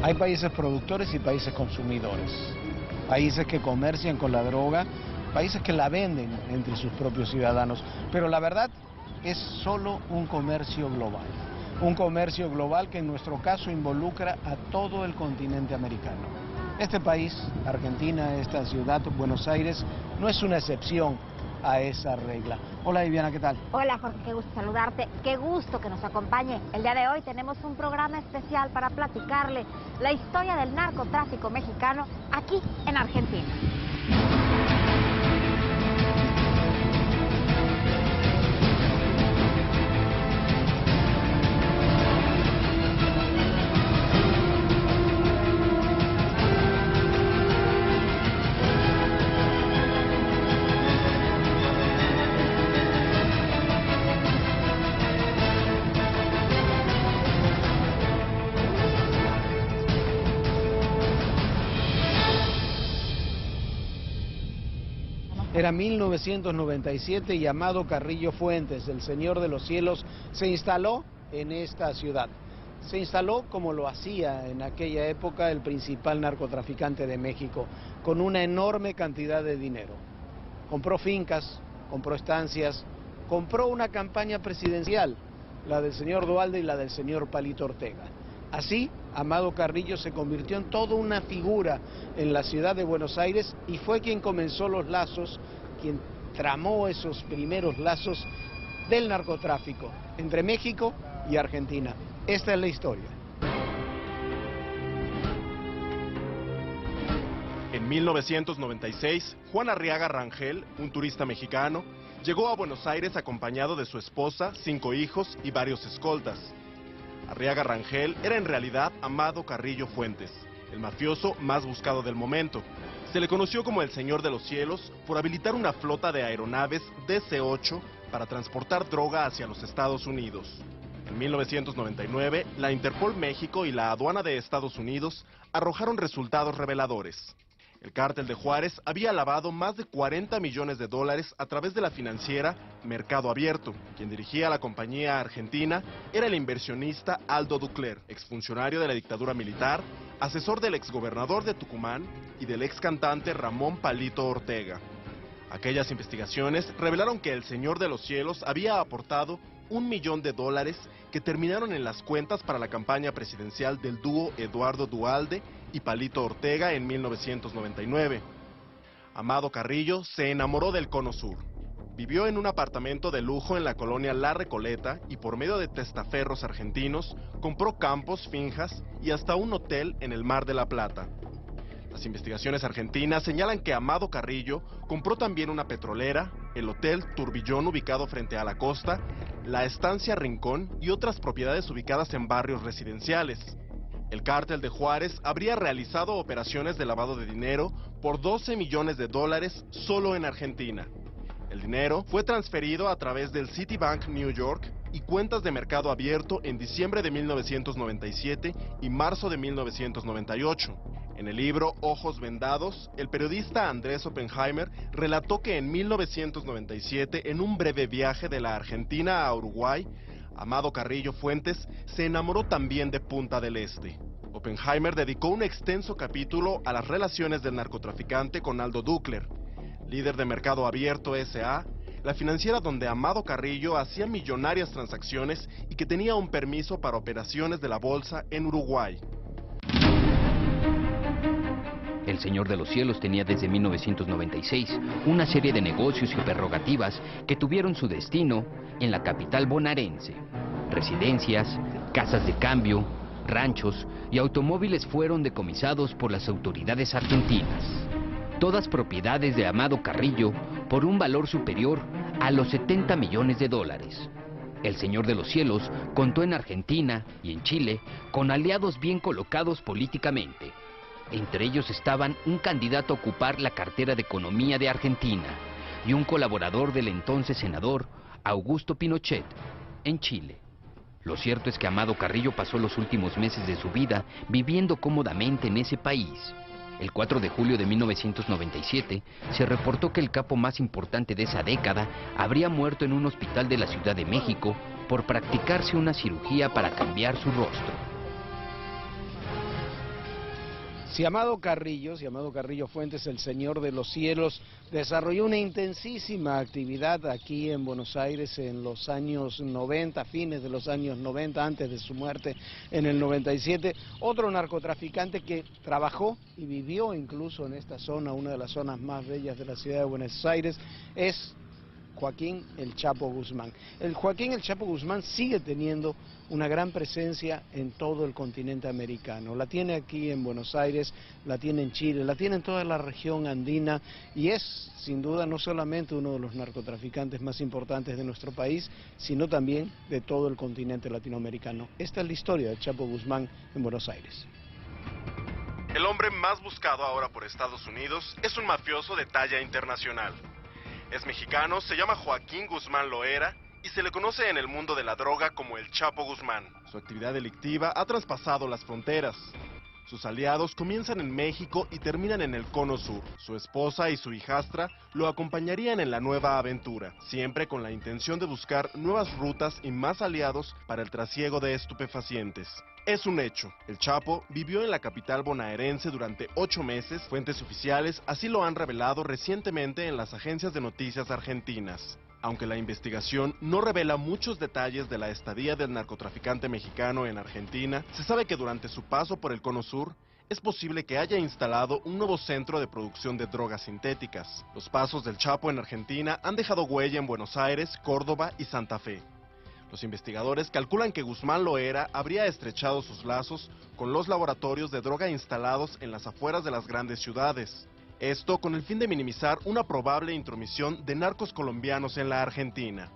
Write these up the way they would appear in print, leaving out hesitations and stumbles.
Hay países productores y países consumidores, países que comercian con la droga, países que la venden entre sus propios ciudadanos, pero la verdad es solo un comercio global que en nuestro caso involucra a todo el continente americano. Este país, Argentina, esta ciudad, Buenos Aires, no es una excepción a esa regla. Hola Viviana, ¿qué tal? Hola Jorge, qué gusto saludarte, qué gusto que nos acompañe. El día de hoy tenemos un programa especial para platicarle la historia del narcotráfico mexicano aquí en Argentina. Era 1997 y Amado Carrillo Fuentes, el Señor de los Cielos, se instaló en esta ciudad. Se instaló como lo hacía en aquella época el principal narcotraficante de México, con una enorme cantidad de dinero. Compró fincas, compró estancias, compró una campaña presidencial, la del señor Duhalde y la del señor Palito Ortega. Así, Amado Carrillo se convirtió en toda una figura en la ciudad de Buenos Aires y fue quien comenzó los lazos, quien tramó esos primeros lazos del narcotráfico entre México y Argentina. Esta es la historia. En 1996, Juan Arriaga Rangel, un turista mexicano, llegó a Buenos Aires acompañado de su esposa, 5 hijos y varios escoltas. Arriaga Rangel era en realidad Amado Carrillo Fuentes, el mafioso más buscado del momento. Se le conoció como el Señor de los Cielos por habilitar una flota de aeronaves DC-8 para transportar droga hacia los Estados Unidos. En 1999, la Interpol México y la Aduana de Estados Unidos arrojaron resultados reveladores. El Cártel de Juárez había lavado más de 40 millones de dólares a través de la financiera Mercado Abierto. Quien dirigía la compañía argentina era el inversionista Aldo Ducler, exfuncionario de la dictadura militar, asesor del exgobernador de Tucumán y del excantante Ramón Palito Ortega. Aquellas investigaciones revelaron que el Señor de los Cielos había aportado $1 millón que terminaron en las cuentas para la campaña presidencial del dúo Eduardo Duhalde y Palito Ortega en 1999. Amado Carrillo se enamoró del Cono Sur. Vivió en un apartamento de lujo en la colonia La Recoleta y por medio de testaferros argentinos compró campos, finjas y hasta un hotel en el Mar de la Plata. Las investigaciones argentinas señalan que Amado Carrillo compró también una petrolera, el Hotel Turbillón ubicado frente a la costa, la Estancia Rincón y otras propiedades ubicadas en barrios residenciales. El Cártel de Juárez habría realizado operaciones de lavado de dinero por $12 millones solo en Argentina. El dinero fue transferido a través del Citibank New York y cuentas de Mercado Abierto en diciembre de 1997 y marzo de 1998. En el libro Ojos Vendados, el periodista Andrés Oppenheimer relató que en 1997, en un breve viaje de la Argentina a Uruguay, Amado Carrillo Fuentes se enamoró también de Punta del Este. Oppenheimer dedicó un extenso capítulo a las relaciones del narcotraficante con Aldo Ducler, líder de Mercado Abierto S.A., la financiera donde Amado Carrillo hacía millonarias transacciones y que tenía un permiso para operaciones de la bolsa en Uruguay. El Señor de los Cielos tenía desde 1996 una serie de negocios y prerrogativas que tuvieron su destino en la capital bonaerense. Residencias, casas de cambio, ranchos y automóviles fueron decomisados por las autoridades argentinas. Todas propiedades de Amado Carrillo por un valor superior a los $70 millones. El Señor de los Cielos contó en Argentina y en Chile con aliados bien colocados políticamente. Entre ellos estaban un candidato a ocupar la cartera de Economía de Argentina y un colaborador del entonces senador Augusto Pinochet en Chile. Lo cierto es que Amado Carrillo pasó los últimos meses de su vida viviendo cómodamente en ese país. El 4 de julio de 1997 se reportó que el capo más importante de esa década habría muerto en un hospital de la Ciudad de México por practicarse una cirugía para cambiar su rostro. Ciamado Carrillo Fuentes, el Señor de los Cielos, desarrolló una intensísima actividad aquí en Buenos Aires en los años 90, fines de los años 90, antes de su muerte en el 97. Otro narcotraficante que trabajó y vivió incluso en esta zona, una de las zonas más bellas de la ciudad de Buenos Aires, es Joaquín El Chapo Guzmán. El Joaquín El Chapo Guzmán sigue teniendo una gran presencia en todo el continente americano. La tiene aquí en Buenos Aires, la tiene en Chile, la tiene en toda la región andina y es, sin duda, no solamente uno de los narcotraficantes más importantes de nuestro país, sino también de todo el continente latinoamericano. Esta es la historia de Chapo Guzmán en Buenos Aires. El hombre más buscado ahora por Estados Unidos es un mafioso de talla internacional. Es mexicano, se llama Joaquín Guzmán Loera y se le conoce en el mundo de la droga como el Chapo Guzmán. Su actividad delictiva ha traspasado las fronteras. Sus aliados comienzan en México y terminan en el Cono Sur. Su esposa y su hijastra lo acompañarían en la nueva aventura, siempre con la intención de buscar nuevas rutas y más aliados para el trasiego de estupefacientes. Es un hecho, el Chapo vivió en la capital bonaerense durante 8 meses, fuentes oficiales así lo han revelado recientemente en las agencias de noticias argentinas. Aunque la investigación no revela muchos detalles de la estadía del narcotraficante mexicano en Argentina, se sabe que durante su paso por el Cono Sur, es posible que haya instalado un nuevo centro de producción de drogas sintéticas. Los pasos del Chapo en Argentina han dejado huella en Buenos Aires, Córdoba y Santa Fe. Los investigadores calculan que Guzmán Loera habría estrechado sus lazos con los laboratorios de droga instalados en las afueras de las grandes ciudades. Esto con el fin de minimizar una probable intromisión de narcos colombianos en la Argentina.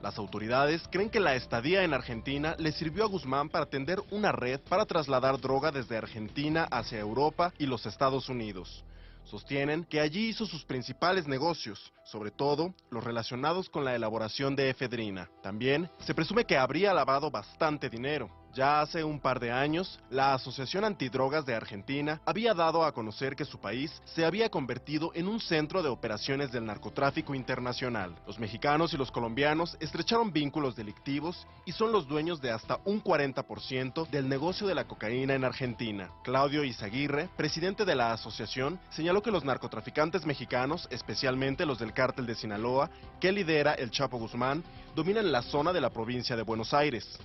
Las autoridades creen que la estadía en Argentina le sirvió a Guzmán para tender una red para trasladar droga desde Argentina hacia Europa y los Estados Unidos. Sostienen que allí hizo sus principales negocios, sobre todo los relacionados con la elaboración de efedrina. También se presume que habría lavado bastante dinero. Ya hace un par de años, la Asociación Antidrogas de Argentina había dado a conocer que su país se había convertido en un centro de operaciones del narcotráfico internacional. Los mexicanos y los colombianos estrecharon vínculos delictivos y son los dueños de hasta un 40% del negocio de la cocaína en Argentina. Claudio Izaguirre, presidente de la asociación, señaló que los narcotraficantes mexicanos, especialmente los del cártel de Sinaloa, que lidera el Chapo Guzmán, dominan la zona de la provincia de Buenos Aires.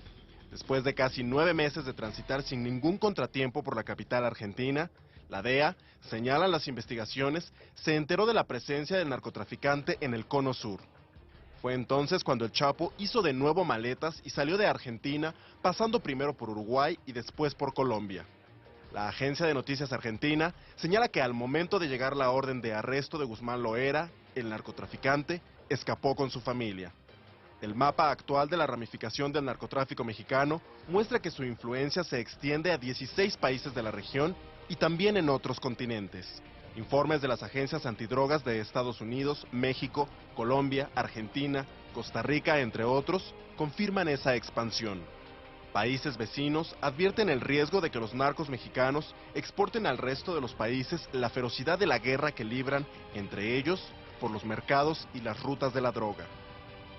Después de casi 9 meses de transitar sin ningún contratiempo por la capital argentina, la DEA, señalan las investigaciones, se enteró de la presencia del narcotraficante en el Cono Sur. Fue entonces cuando el Chapo hizo de nuevo maletas y salió de Argentina, pasando primero por Uruguay y después por Colombia. La agencia de noticias argentina señala que al momento de llegar la orden de arresto de Guzmán Loera, el narcotraficante escapó con su familia. El mapa actual de la ramificación del narcotráfico mexicano muestra que su influencia se extiende a 16 países de la región y también en otros continentes. Informes de las agencias antidrogas de Estados Unidos, México, Colombia, Argentina, Costa Rica, entre otros, confirman esa expansión. Países vecinos advierten el riesgo de que los narcos mexicanos exporten al resto de los países la ferocidad de la guerra que libran entre ellos por los mercados y las rutas de la droga.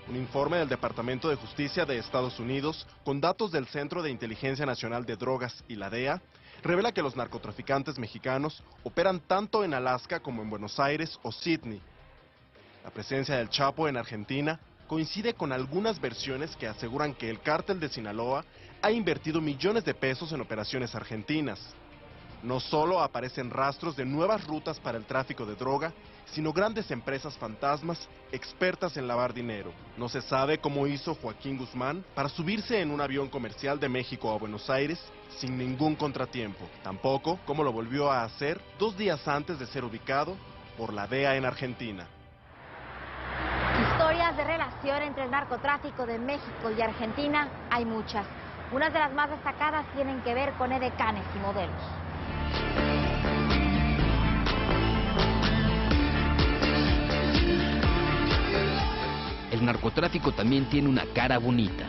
Un informe del Departamento de Justicia de Estados Unidos, con datos del Centro de Inteligencia Nacional de Drogas y la DEA, revela que los narcotraficantes mexicanos operan tanto en Alaska como en Buenos Aires o Sydney. La presencia del Chapo en Argentina coincide con algunas versiones que aseguran que el cártel de Sinaloa ha invertido millones de pesos en operaciones argentinas. No solo aparecen rastros de nuevas rutas para el tráfico de droga, sino grandes empresas fantasmas expertas en lavar dinero. No se sabe cómo hizo Joaquín Guzmán para subirse en un avión comercial de México a Buenos Aires sin ningún contratiempo. Tampoco cómo lo volvió a hacer 2 días antes de ser ubicado por la DEA en Argentina. Historias de relación entre el narcotráfico de México y Argentina hay muchas. Unas de las más destacadas tienen que ver con edecanes y modelos. El narcotráfico también tiene una cara bonita.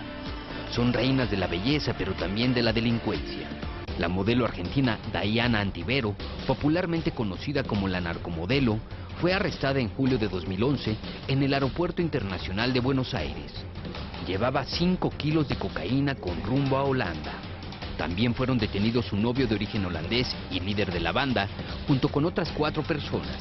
Son reinas de la belleza, pero también de la delincuencia. La modelo argentina Diana Antivero, popularmente conocida como la narcomodelo, fue arrestada en julio de 2011 en el Aeropuerto Internacional de Buenos Aires. Llevaba 5 kilos de cocaína con rumbo a Holanda. También fueron detenidos su novio de origen holandés y líder de la banda, junto con otras 4 personas.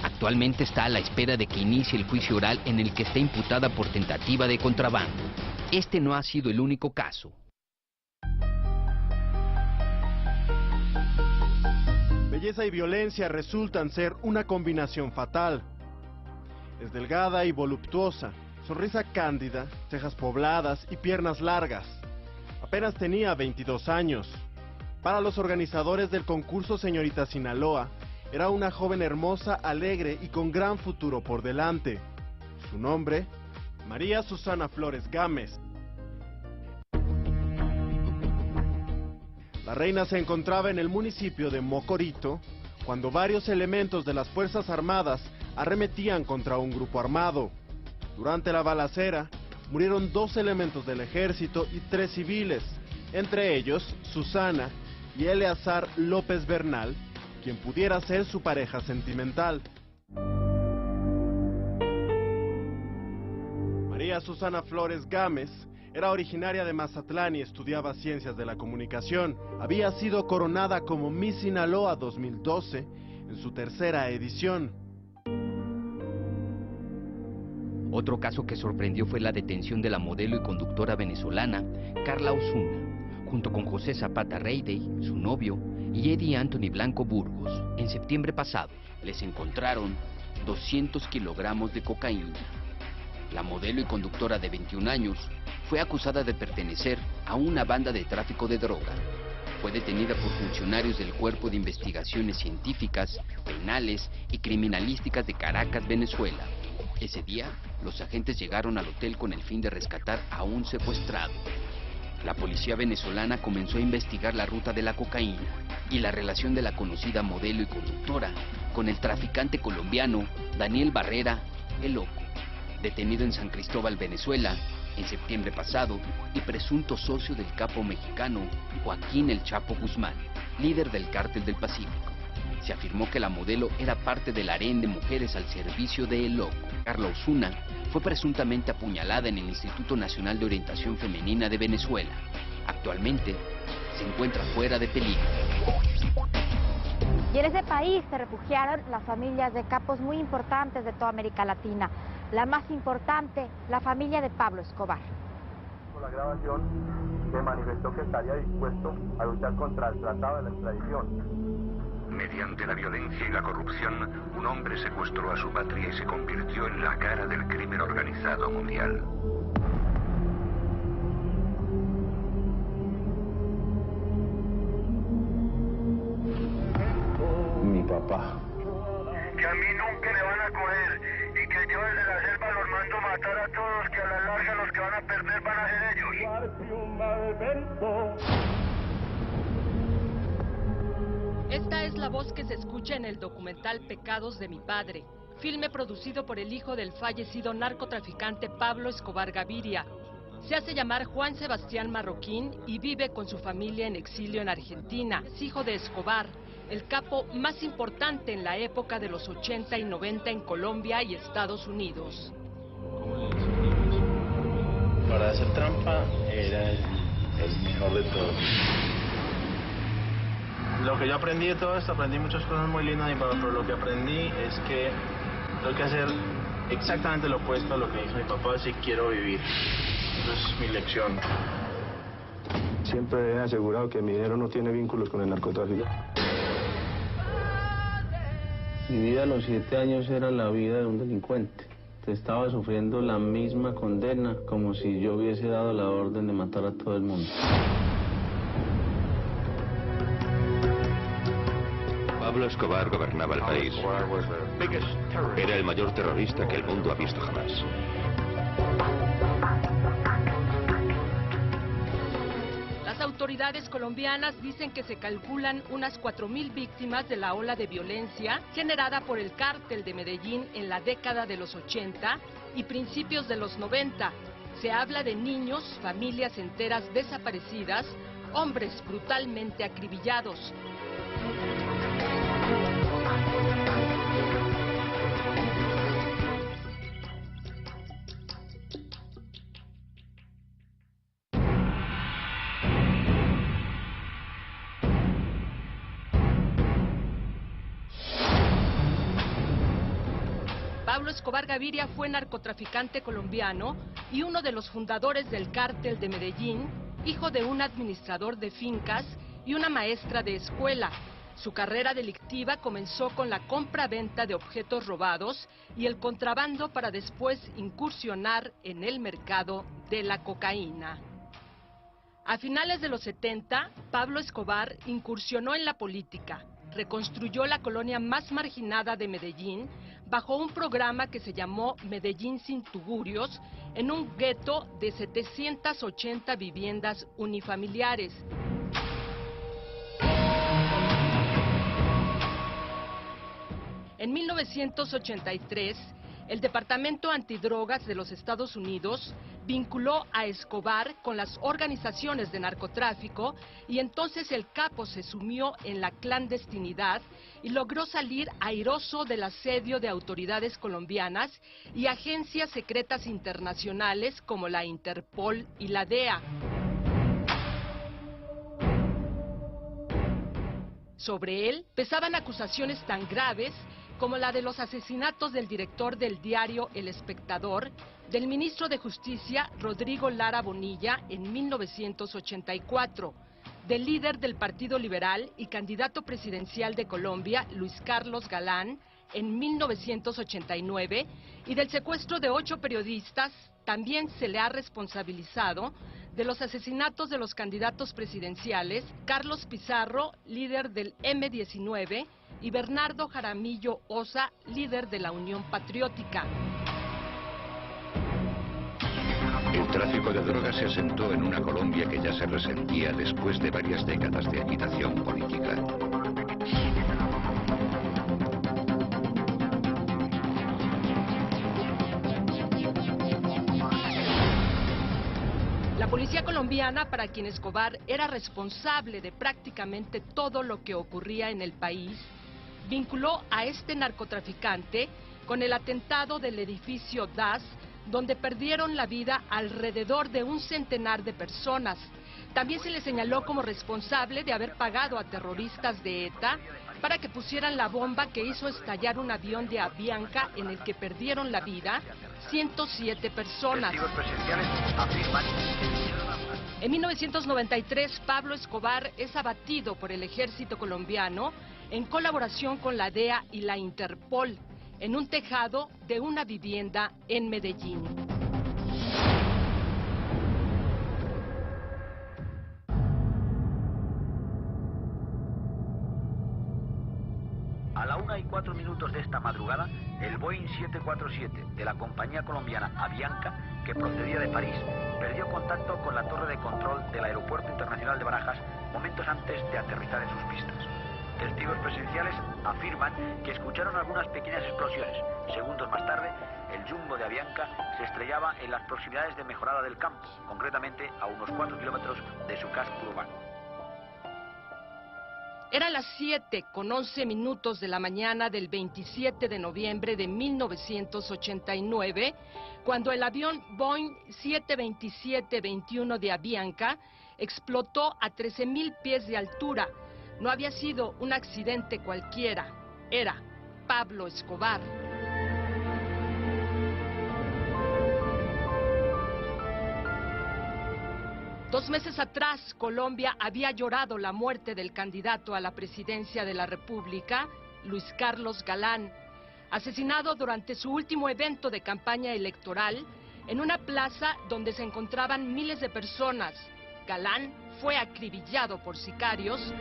Actualmente está a la espera de que inicie el juicio oral en el que está imputada por tentativa de contrabando. Este no ha sido el único caso. Belleza y violencia resultan ser una combinación fatal. Es delgada y voluptuosa, sonrisa cándida, cejas pobladas y piernas largas. Apenas tenía 22 años. Para los organizadores del concurso Señorita Sinaloa, era una joven hermosa, alegre y con gran futuro por delante. Su nombre, María Susana Flores Gámez. La reina se encontraba en el municipio de Mocorito cuando varios elementos de las Fuerzas Armadas arremetían contra un grupo armado. Durante la balacera, murieron 2 elementos del ejército y 3 civiles, entre ellos Susana y Eleazar López Bernal, quien pudiera ser su pareja sentimental. María Susana Flores Gámez era originaria de Mazatlán y estudiaba Ciencias de la Comunicación. Había sido coronada como Miss Sinaloa 2012 en su 3ª edición. Otro caso que sorprendió fue la detención de la modelo y conductora venezolana Carla Osuna, junto con José Zapata Reydey, su novio, y Eddie Anthony Blanco Burgos. En septiembre pasado les encontraron 200 kilogramos de cocaína. La modelo y conductora de 21 años fue acusada de pertenecer a una banda de tráfico de droga. Fue detenida por funcionarios del Cuerpo de Investigaciones Científicas, Penales y Criminalísticas de Caracas, Venezuela. Ese día, los agentes llegaron al hotel con el fin de rescatar a un secuestrado. La policía venezolana comenzó a investigar la ruta de la cocaína y la relación de la conocida modelo y conductora con el traficante colombiano Daniel Barrera, el Loco, detenido en San Cristóbal, Venezuela, en septiembre pasado y presunto socio del capo mexicano Joaquín El Chapo Guzmán, líder del Cártel del Pacífico. Se afirmó que la modelo era parte del harén de mujeres al servicio de El Loco. Carla Osuna fue presuntamente apuñalada en el Instituto Nacional de Orientación Femenina de Venezuela. Actualmente se encuentra fuera de peligro. Y en ese país se refugiaron las familias de capos muy importantes de toda América Latina. La más importante, la familia de Pablo Escobar. Por la grabación se manifestó que estaría dispuesto a luchar contra el tratado de la extradición. Mediante la violencia y la corrupción, un hombre secuestró a su patria y se convirtió en la cara del crimen organizado mundial. Mi papá. Que a mí nunca me van a coger y que yo desde la selva los mando matar a todos, que a la larga los que van a perder van a ser ellos. Esta es la voz que se escucha en el documental Pecados de mi padre, filme producido por el hijo del fallecido narcotraficante Pablo Escobar Gaviria. Se hace llamar Juan Sebastián Marroquín y vive con su familia en exilio en Argentina. Es hijo de Escobar, el capo más importante en la época de los 80 y 90 en Colombia y Estados Unidos. Para hacer trampa era el mejor de todos. Lo que yo aprendí de todo esto, aprendí muchas cosas muy lindas, pero lo que aprendí es que tengo que hacer exactamente lo opuesto a lo que dijo mi papá si quiero vivir. Esa es mi lección. Siempre he asegurado que mi dinero no tiene vínculos con el narcotráfico. Mi vida a los 7 años era la vida de un delincuente. Estaba sufriendo la misma condena como si yo hubiese dado la orden de matar a todo el mundo. Pablo Escobar gobernaba el país. Era el mayor terrorista que el mundo ha visto jamás. Las autoridades colombianas dicen que se calculan unas 4.000 víctimas de la ola de violencia generada por el cártel de Medellín en la década de los 80 y principios de los 90. Se habla de niños, familias enteras desaparecidas, hombres brutalmente acribillados. Pablo Escobar Gaviria fue narcotraficante colombiano y uno de los fundadores del cártel de Medellín, hijo de un administrador de fincas y una maestra de escuela. Su carrera delictiva comenzó con la compra-venta de objetos robados y el contrabando para después incursionar en el mercado de la cocaína. A finales de los 70, Pablo Escobar incursionó en la política. Reconstruyó la colonia más marginada de Medellín bajo un programa que se llamó Medellín sin tugurios, en un gueto de 780 viviendas unifamiliares. En 1983, el Departamento Antidrogas de los Estados Unidos vinculó a Escobar con las organizaciones de narcotráfico y entonces el capo se sumió en la clandestinidad y logró salir airoso del asedio de autoridades colombianas y agencias secretas internacionales como la Interpol y la DEA. Sobre él pesaban acusaciones tan graves como la de los asesinatos del director del diario El Espectador, del ministro de Justicia Rodrigo Lara Bonilla en 1984, del líder del Partido Liberal y candidato presidencial de Colombia, Luis Carlos Galán, en 1989, y del secuestro de 8 periodistas. También se le ha responsabilizado de los asesinatos de los candidatos presidenciales Carlos Pizarro, líder del M-19, y Bernardo Jaramillo Osa, líder de la Unión Patriótica. El tráfico de drogas se asentó en una Colombia que ya se resentía después de varias décadas de agitación política. La policía colombiana, para quien Escobar era responsable de prácticamente todo lo que ocurría en el país, vinculó a este narcotraficante con el atentado del edificio DAS, donde perdieron la vida alrededor de un centenar de personas. También se le señaló como responsable de haber pagado a terroristas de ETA para que pusieran la bomba que hizo estallar un avión de Avianca en el que perdieron la vida 107 personas. En 1993, Pablo Escobar es abatido por el ejército colombiano en colaboración con la DEA y la Interpol en un tejado de una vivienda en Medellín. A la 1:04 de esta madrugada, el Boeing 747 de la compañía colombiana Avianca, que procedía de París, perdió contacto con la torre de control del Aeropuerto Internacional de Barajas momentos antes de aterrizar en sus pistas. Testigos presenciales afirman que escucharon algunas pequeñas explosiones. Segundos más tarde, el jumbo de Avianca se estrellaba en las proximidades de Mejorada del Campo, concretamente a unos 4 kilómetros de su casco urbano. Era las 7:11 de la mañana del 27 de noviembre de 1989, cuando el avión Boeing 727-21 de Avianca explotó a 13,000 pies de altura. No había sido un accidente cualquiera, era Pablo Escobar. Dos meses atrás, Colombia había llorado la muerte del candidato a la presidencia de la República, Luis Carlos Galán, asesinado durante su último evento de campaña electoral en una plaza donde se encontraban miles de personas. Galán fue acribillado por sicarios.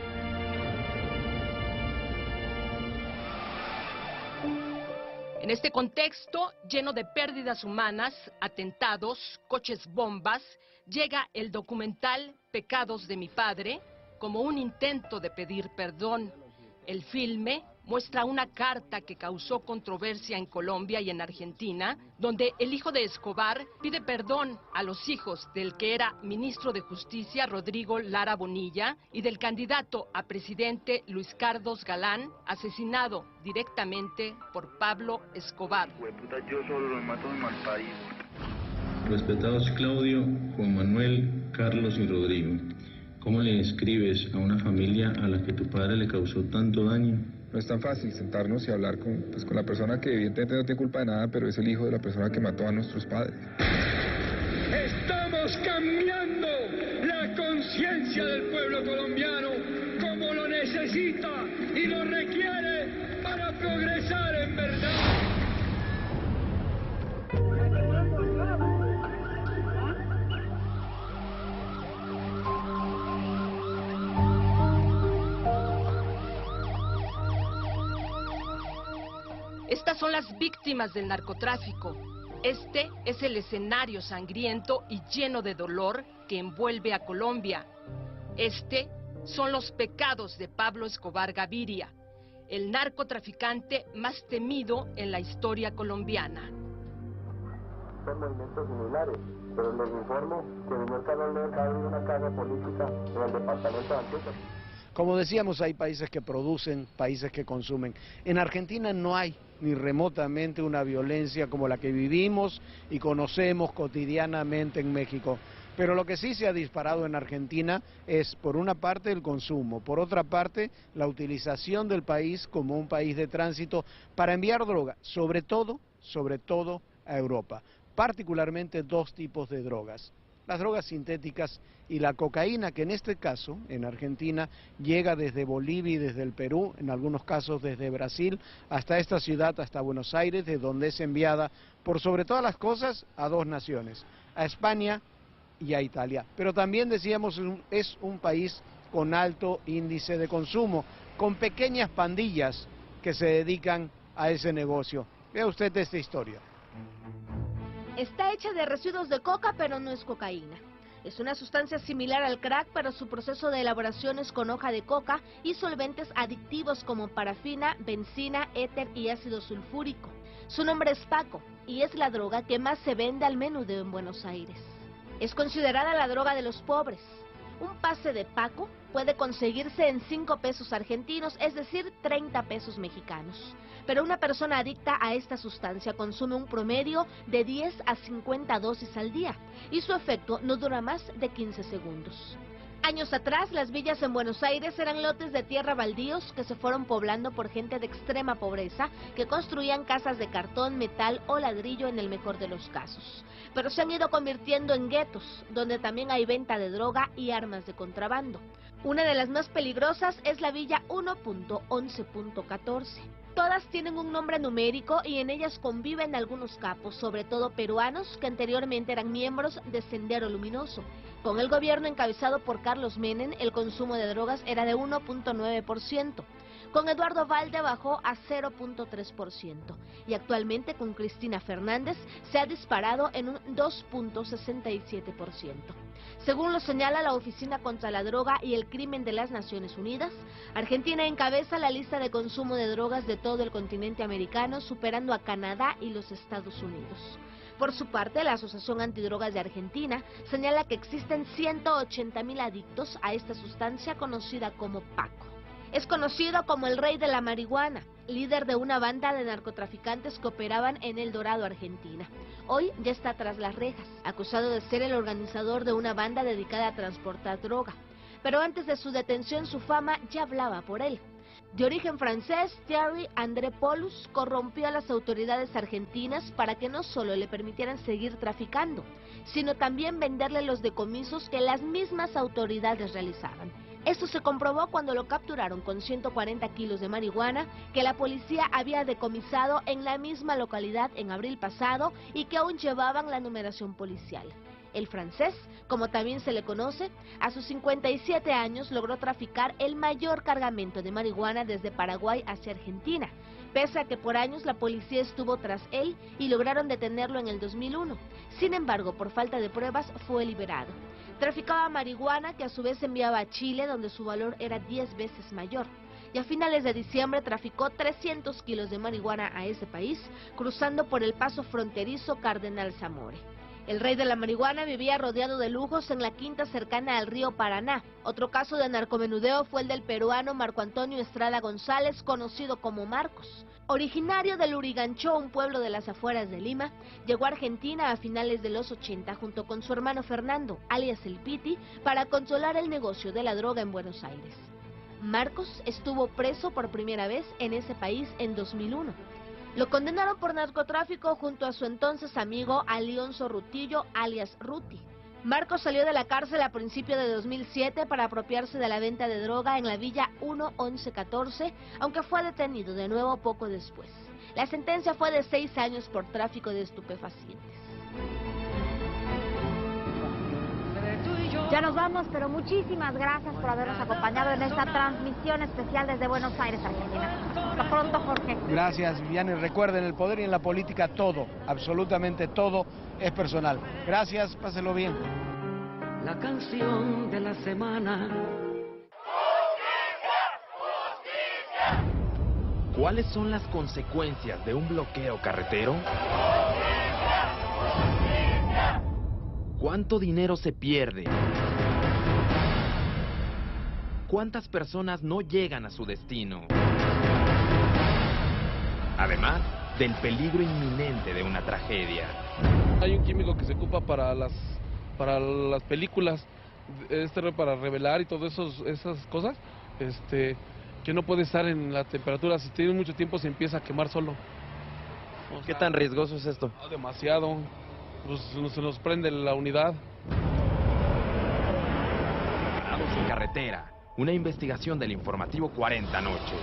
En este contexto, lleno de pérdidas humanas, atentados, coches bombas, llega el documental Pecados de mi padre como un intento de pedir perdón. El filme muestra una carta que causó controversia en Colombia y en Argentina, donde el hijo de Escobar pide perdón a los hijos del que era ministro de Justicia, Rodrigo Lara Bonilla, y del candidato a presidente Luis Carlos Galán, asesinado directamente por Pablo Escobar. Yo solo los mato de mal país. Respetados Claudio, Juan Manuel, Carlos y Rodrigo, ¿Cómo le describes a una familia a la que tu padre le causó tanto daño? No es tan fácil sentarnos y hablar con la persona que evidentemente no tiene culpa de nada, pero es el hijo de la persona que mató a nuestros padres. Estamos cambiando la conciencia del pueblo colombiano como lo necesita y lo requiere para progresar en verdad. Estas son las víctimas del narcotráfico. Este es el escenario sangriento y lleno de dolor que envuelve a Colombia. Este son los pecados de Pablo Escobar Gaviria, el narcotraficante más temido en la historia colombiana. Son movimientos similares, pero les informo que el señor Carlos Lerca abrió una casa política en el departamento de Antioquia. Como decíamos, hay países que producen, países que consumen. En Argentina no hay ni remotamente una violencia como la que vivimos y conocemos cotidianamente en México. Pero lo que sí se ha disparado en Argentina es, por una parte, el consumo, por otra parte, la utilización del país como un país de tránsito para enviar droga, sobre todo a Europa, particularmente dos tipos de drogas. Las drogas sintéticas y la cocaína, que en este caso, en Argentina, llega desde Bolivia y desde el Perú, en algunos casos desde Brasil, hasta esta ciudad, hasta Buenos Aires, de donde es enviada, por sobre todas las cosas, a dos naciones, a España y a Italia. Pero también, decíamos, es un país con alto índice de consumo, con pequeñas pandillas que se dedican a ese negocio. Vea usted esta historia. Está hecha de residuos de coca, pero no es cocaína. Es una sustancia similar al crack, pero su proceso de elaboración es con hoja de coca y solventes adictivos como parafina, benzina, éter y ácido sulfúrico. Su nombre es Paco y es la droga que más se vende al menudeo en Buenos Aires. Es considerada la droga de los pobres. Un pase de Paco puede conseguirse en 5 pesos argentinos, es decir, 30 pesos mexicanos. Pero una persona adicta a esta sustancia consume un promedio de 10 a 50 dosis al día y su efecto no dura más de 15 segundos. Años atrás, las villas en Buenos Aires eran lotes de tierra baldíos que se fueron poblando por gente de extrema pobreza que construían casas de cartón, metal o ladrillo en el mejor de los casos. Pero se han ido convirtiendo en guetos, donde también hay venta de droga y armas de contrabando. Una de las más peligrosas es la Villa 1.11.14. Todas tienen un nombre numérico y en ellas conviven algunos capos, sobre todo peruanos, que anteriormente eran miembros de Sendero Luminoso. Con el gobierno encabezado por Carlos Menem, el consumo de drogas era de 1.9%. Con Eduardo Valde bajó a 0.3% y actualmente con Cristina Fernández se ha disparado en un 2.67%. Según lo señala la Oficina contra la Droga y el Crimen de las Naciones Unidas, Argentina encabeza la lista de consumo de drogas de todo el continente americano, superando a Canadá y los Estados Unidos. Por su parte, la Asociación Antidrogas de Argentina señala que existen 180.000 adictos a esta sustancia conocida como Paco. Es conocido como el rey de la marihuana, líder de una banda de narcotraficantes que operaban en El Dorado, Argentina. Hoy ya está tras las rejas, acusado de ser el organizador de una banda dedicada a transportar droga. Pero antes de su detención, su fama ya hablaba por él. De origen francés, Thierry André Paulus corrompió a las autoridades argentinas para que no solo le permitieran seguir traficando, sino también venderle los decomisos que las mismas autoridades realizaban. Esto se comprobó cuando lo capturaron con 140 kilos de marihuana que la policía había decomisado en la misma localidad en abril pasado y que aún llevaban la numeración policial. El francés, como también se le conoce, a sus 57 años logró traficar el mayor cargamento de marihuana desde Paraguay hacia Argentina, pese a que por años la policía estuvo tras él y lograron detenerlo en el 2001. Sin embargo, por falta de pruebas fue liberado. Traficaba marihuana que a su vez enviaba a Chile, donde su valor era 10 veces mayor. Y a finales de diciembre traficó 300 kilos de marihuana a ese país, cruzando por el paso fronterizo Cardenal Zamore. El rey de la marihuana vivía rodeado de lujos en la quinta cercana al río Paraná. Otro caso de narcomenudeo fue el del peruano Marco Antonio Estrada González, conocido como Marcos. Originario de Luriganchó, un pueblo de las afueras de Lima, llegó a Argentina a finales de los 80 junto con su hermano Fernando, alias El Piti, para controlar el negocio de la droga en Buenos Aires. Marcos estuvo preso por primera vez en ese país en 2001. Lo condenaron por narcotráfico junto a su entonces amigo Alionso Rutillo, alias Ruti. Marcos salió de la cárcel a principios de 2007 para apropiarse de la venta de droga en la Villa 1-11-14, aunque fue detenido de nuevo poco después. La sentencia fue de 6 años por tráfico de estupefacientes. Ya nos vamos, pero muchísimas gracias por habernos acompañado en esta transmisión especial desde Buenos Aires, Argentina. Hasta pronto, Jorge. Gracias, Viviana. Y recuerden, el poder y en la política todo, absolutamente todo, es personal. Gracias, pásenlo bien. La canción de la semana. ¿Cuáles son las consecuencias de un bloqueo carretero? ¿Cuánto dinero se pierde? ¿Cuántas personas no llegan a su destino? Además del peligro inminente de una tragedia. Hay un químico que se ocupa para las películas, para revelar y todas esas cosas, que no puede estar en la temperatura. Si tiene mucho tiempo se empieza a quemar solo. ¿Qué tan riesgoso es esto? Demasiado. Pues se nos prende la unidad. Parados en carretera. Una investigación del informativo 40 Noche.